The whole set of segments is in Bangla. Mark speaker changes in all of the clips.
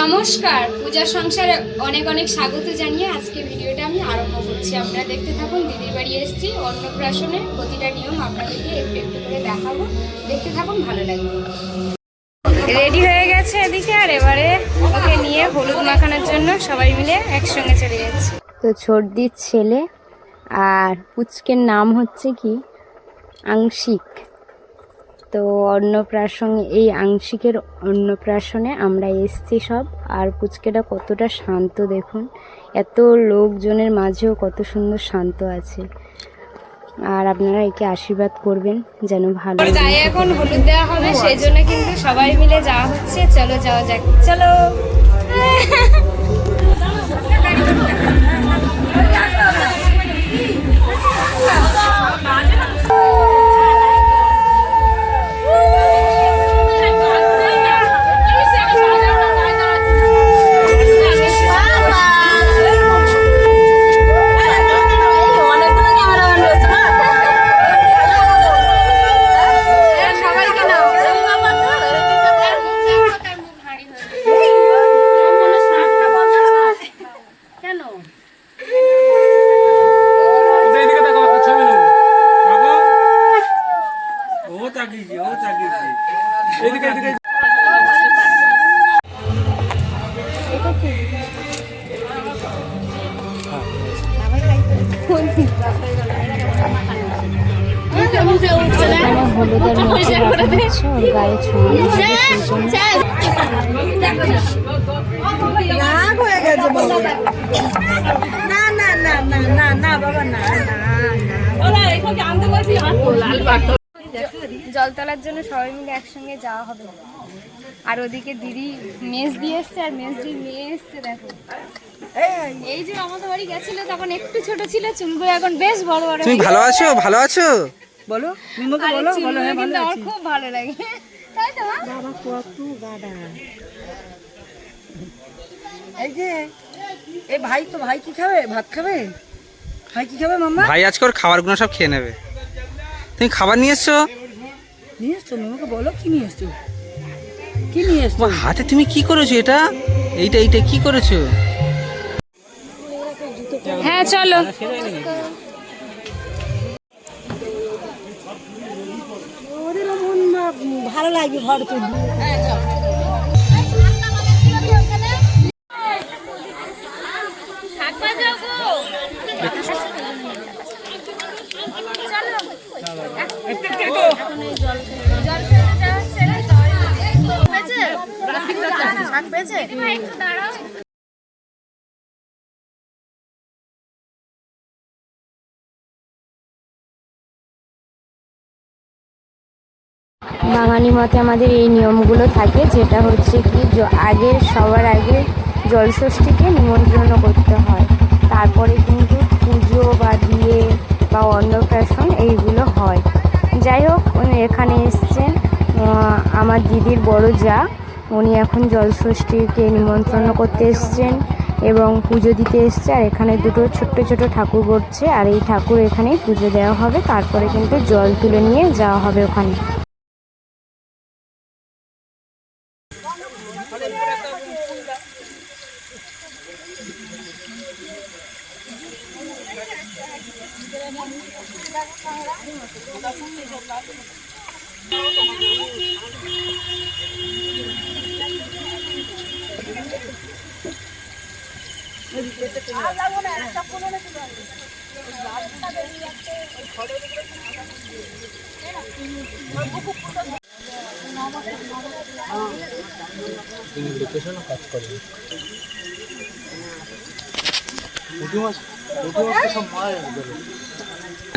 Speaker 1: নমস্কার, পূজা সংসারে অনেক অনেক স্বাগত জানিয়ে আজকে ভিডিওটা আমি আরম্ভ করছি। আপনারা দেখতে থাকুন। দিদির বাড়ি এসেছি, অন্নপ্রাশনের প্রতিটা নিয়ম আপনাদেরকে একটু একটু করে দেখাবো। দেখতে থাকুন, ভালো লাগবে। রেডি হয়ে গেছে এদিকে, আর এবারে ওকে নিয়ে হলুদ মাখানোর জন্য সবাই মিলে একসঙ্গে চলে যাচ্ছে। তো ছোটদির ছেলে আর পুচকের নাম হচ্ছে কি আংশিক। তো এই আংশিকের অন্নপ্রাশনে আমরা এসছি সব। আর পুচকেটা কতটা শান্ত দেখুন, এত লোকজনের মাঝেও কত সুন্দর শান্ত আছে। আর আপনারা একে আশীর্বাদ করবেন যেন ভালো। গায়ে এখন হলুদ দেওয়া হবে, সেই জন্য কিন্তু সবাই মিলে যাওয়া হচ্ছে। চলো যাওয়া যাক, চলো। হলুদের মধ্যে হচ্ছে ওর গায়ে জল তোলার জন্য সবাই মিলে একসঙ্গে যাওয়া হবে। আর ওদিকে দিদি মেজ দিয়ে এসছে, আর মেজদির মেয়ে এসছে। দেখো, এই যে আমাদের বাড়ি গেছিল তখন একটু ছোট ছিল, চুলগুলো এখন বেশ বড় বড়।
Speaker 2: তুমি ভালো আছো? ভালো আছো
Speaker 1: বলো, মিমোকে বলো। বলো, হ্যাঁ ভালো আছি। খুব ভালো লাগে, তাই তো?
Speaker 3: বাবা কত গাডা। এই যে এই ভাই, তো ভাই কি খাবে? ভাত খাবে? ভাই কি খাবে মাম্মা?
Speaker 2: ভাই আজকে ওর খাবারগুলো সব খেয়ে নেবে। তুমি খাবার নিয়ে এসছো?
Speaker 3: নিয়ে এসছো? মিমোকে বলো কি নিয়ে এসছো, কি নিয়ে এসছো?
Speaker 2: হাতে তুমি কি করেছো? এটা এইটা কি করেছো?
Speaker 1: হ্যাঁ চলো।
Speaker 3: ওদের মন ভালো লাগবে ঘর তুলবি।
Speaker 1: বাঙালি মতে আমাদের এই নিয়মগুলো থাকে, যেটা হচ্ছে কি সবার আগে জলষষ্ঠীকে নিমন্ত্রণ করতে হয়, তারপরে কিন্তু পুজো বা বিয়ে বা অন্নপ্রাশন এইগুলো হয়। যাই হোক, এখানে এসছেন আমার দিদির বড় জা, উনি এখন জলষষ্ঠীকে নিমন্ত্রণ করতে এসছেন এবং পুজো দিতে এসছে। আর এখানে দুটো ছোট্ট ছোট ঠাকুর করছে, আর এই ঠাকুর এখানেই পুজো দেওয়া হবে, তারপরে কিন্তু জল তুলে নিয়ে যাওয়া হবে ওখানে।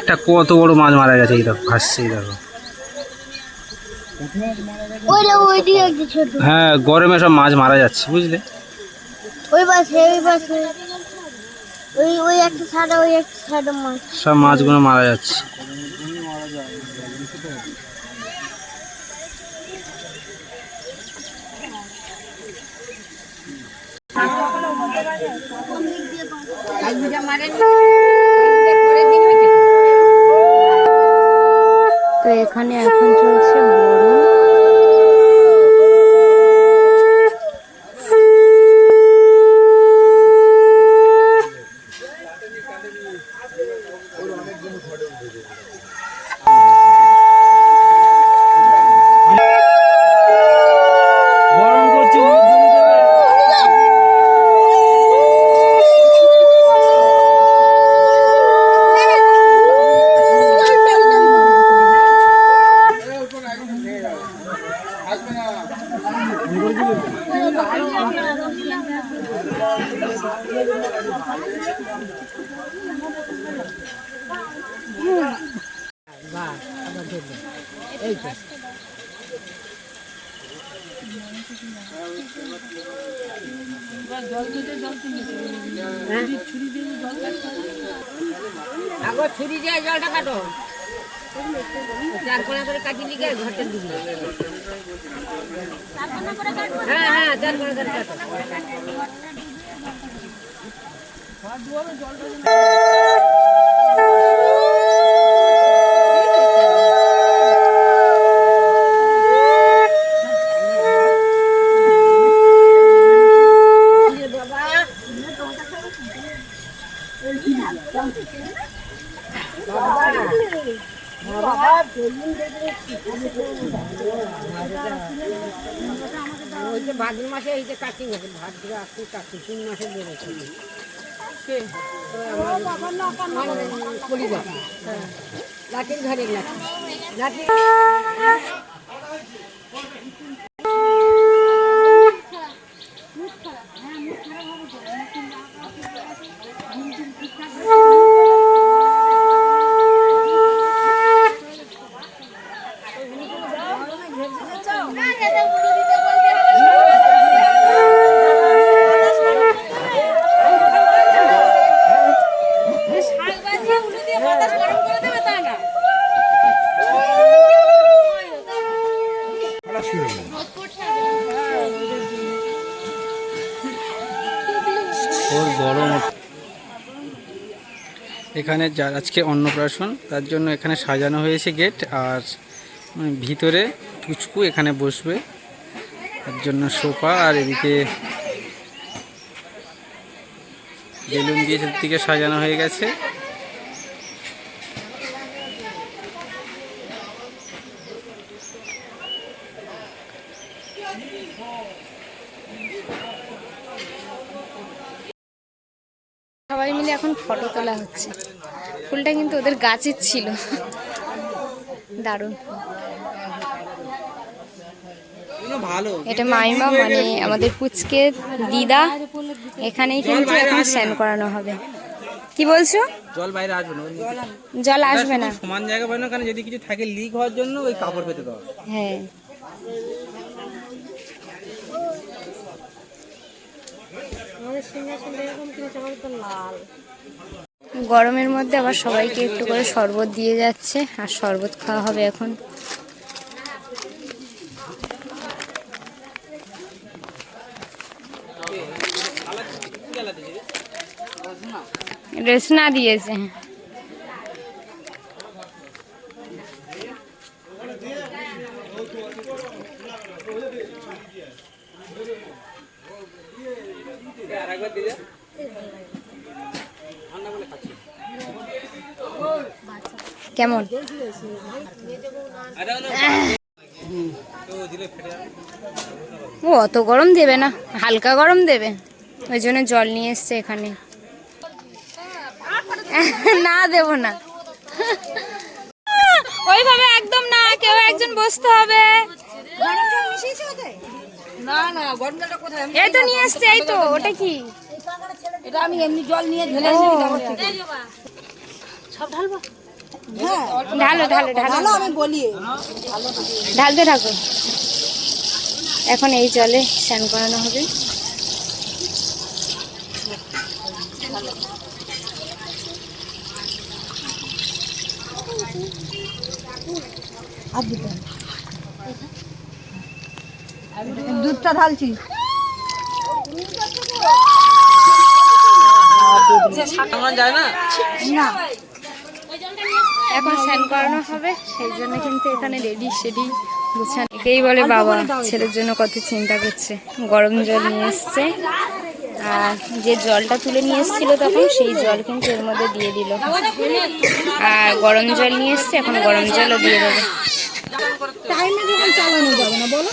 Speaker 2: একটা কত বড় মাছ মারা গেছে, এই দেখো ভাসছে, এই দেখো। হ্যাঁ, গরমে সব মাছ মারা যাচ্ছে, বুঝলে? সব মাছগুলো মারা যাচ্ছে।
Speaker 1: তো এখানে এখন চলছে বড়
Speaker 3: আগো ছুরি দিয়ে জলটা কাটো, 4 কোণা করে কাটি লিখে ঘটের দিবি। হ্যাঁ হ্যাঁ 4 কোণা করে কাটো। ভাদ্র মাসে এই যে কাটিং হবে, ভাদ্র আসতে কাটি 3 মাসে বেরোচ্ছে লাঠির ঘরে লাঠি
Speaker 2: ওর গরম। এখানে যার আজকে অন্নপ্রাশন তার জন্য এখানে সাজানো হয়েছে গেট, আর ভিতরে টুচকু এখানে বসবে তার জন্য সোফা, আর এদিকে বেলুন দিয়ে চারদিকে সাজানো হয়ে গেছে।
Speaker 1: সবাই মিলে এখন ফটো তোলা হচ্ছে। ফুলটা কিন্তু ওদের গাছের ছিল, দারুণ। এটা মাইমা মানে আমাদের পুচকে দিদা, এখানেই কিন্তু এখন স্নান করানো হবে। কি বলছো?
Speaker 2: জল বাইরে আসবে না,
Speaker 1: জল আসবে না,
Speaker 2: সমান জায়গা পাবে না, কারণ যদি কিছু থাকে লিক হওয়ার জন্য ওই কাপড় পেতে দেওয়া।
Speaker 1: হ্যাঁ গরমের মধ্যে আবার সবাইকে একটু করে শরবত দিয়ে যাচ্ছে, আর শরবত খাওয়া হবে এখন। রেশনা দিয়েছে। কেমন? ও অত গরম দেবে না, হালকা গরম দেবে, ওই জন্য জল নিয়ে এসছে এখানে। না দেব না, ওইভাবে একদম না, কেউ একজন বসতে হবে।
Speaker 3: না না গরম জলটা কোথায়?
Speaker 1: এই তো নিয়ে এসছে, এই তো। ওটা কি?
Speaker 3: এটা আমি এমনি জল নিয়ে ঢেলে সব ঢালবো। হ্যাঁ
Speaker 1: ঢালো ঢালো ঢালো,
Speaker 3: আমি বলি
Speaker 1: ঢালতে থাকো। এখন এই জলে স্নান করানো হবে।
Speaker 3: দুধটা ঢালছি।
Speaker 2: যায় না
Speaker 3: না
Speaker 1: এখন স্নান করানো হবে, সেই জন্য কিন্তু এখানে রেডি সেডি বুঝছেন। একেই বলে বাবা, ছেলের জন্য কত চিন্তা করছে। গরম জল নিয়ে এসছে, আর যে জলটা তুলে নিয়ে এসেছিল তখন সেই জল কিন্তু এর মধ্যে দিয়ে দিল, আর গরম জল নিয়ে এসছে, এখন গরম জলও দিয়ে দেবে।
Speaker 3: টাইমে যখন চালানো যাবে না বলো।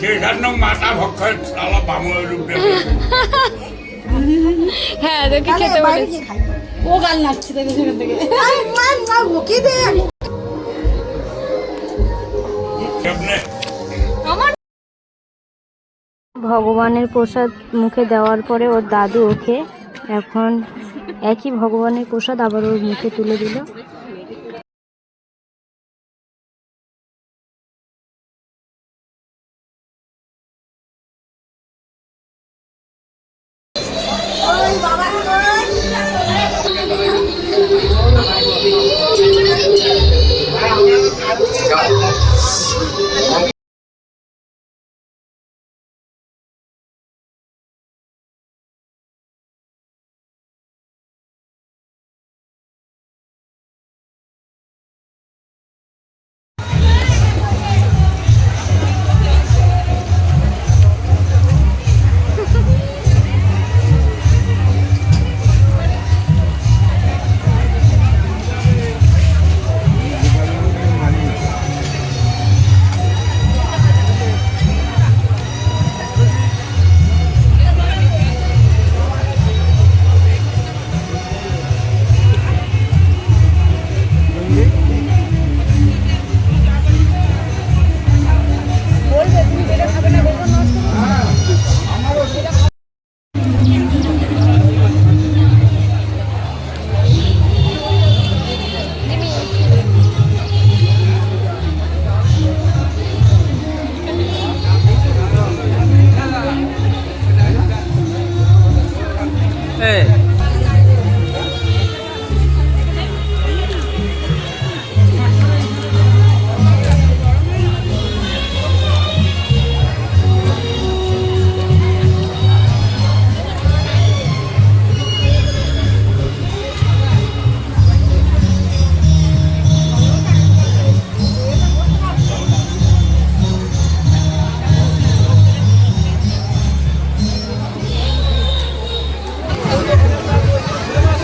Speaker 4: সেখানে মাথা ভক্ষণ সালা বামুনের রূপে
Speaker 1: হ্যাঁ তোকে খেতে বলেছি।
Speaker 3: ও গাল নাচছে তাই সেখান থেকে ওকে দে
Speaker 4: কেমনে
Speaker 1: ভগবানের প্রসাদ মুখে দেওয়ার পরে ওর দাদু ওকে এখন একই ভগবানের প্রসাদ আবার ওর মুখে তুলে দিল।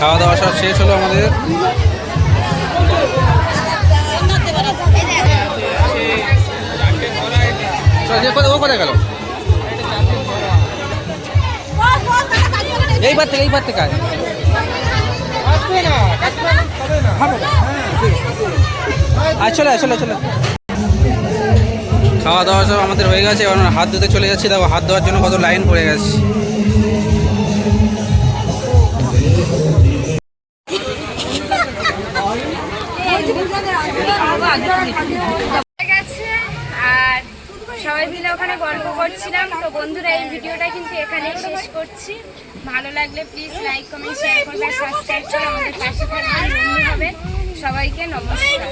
Speaker 2: খাওয়া দাওয়া সব শেষ হলো আমাদের। ও কোথায় গেল? এইবার থেকে চলে খাওয়া দাওয়া সব আমাদের হয়ে গেছে। এখন হাত ধুতে চলে যাচ্ছি। দেখো হাত ধোয়ার জন্য কত লাইন পড়ে গেছে।
Speaker 1: গেছে আর সবাই মিলে ওখানে গল্প করছিলাম। তো বন্ধুরা এই ভিডিওটা কিন্তু এখানেই শেষ করছি। ভালো লাগলে প্লিজ লাইক কমেন্ট শেয়ার করবেন, সাবস্ক্রাইব করে আমাদের পাশে থাকবেন, বন্ধু হবে। সবাইকে নমস্কার।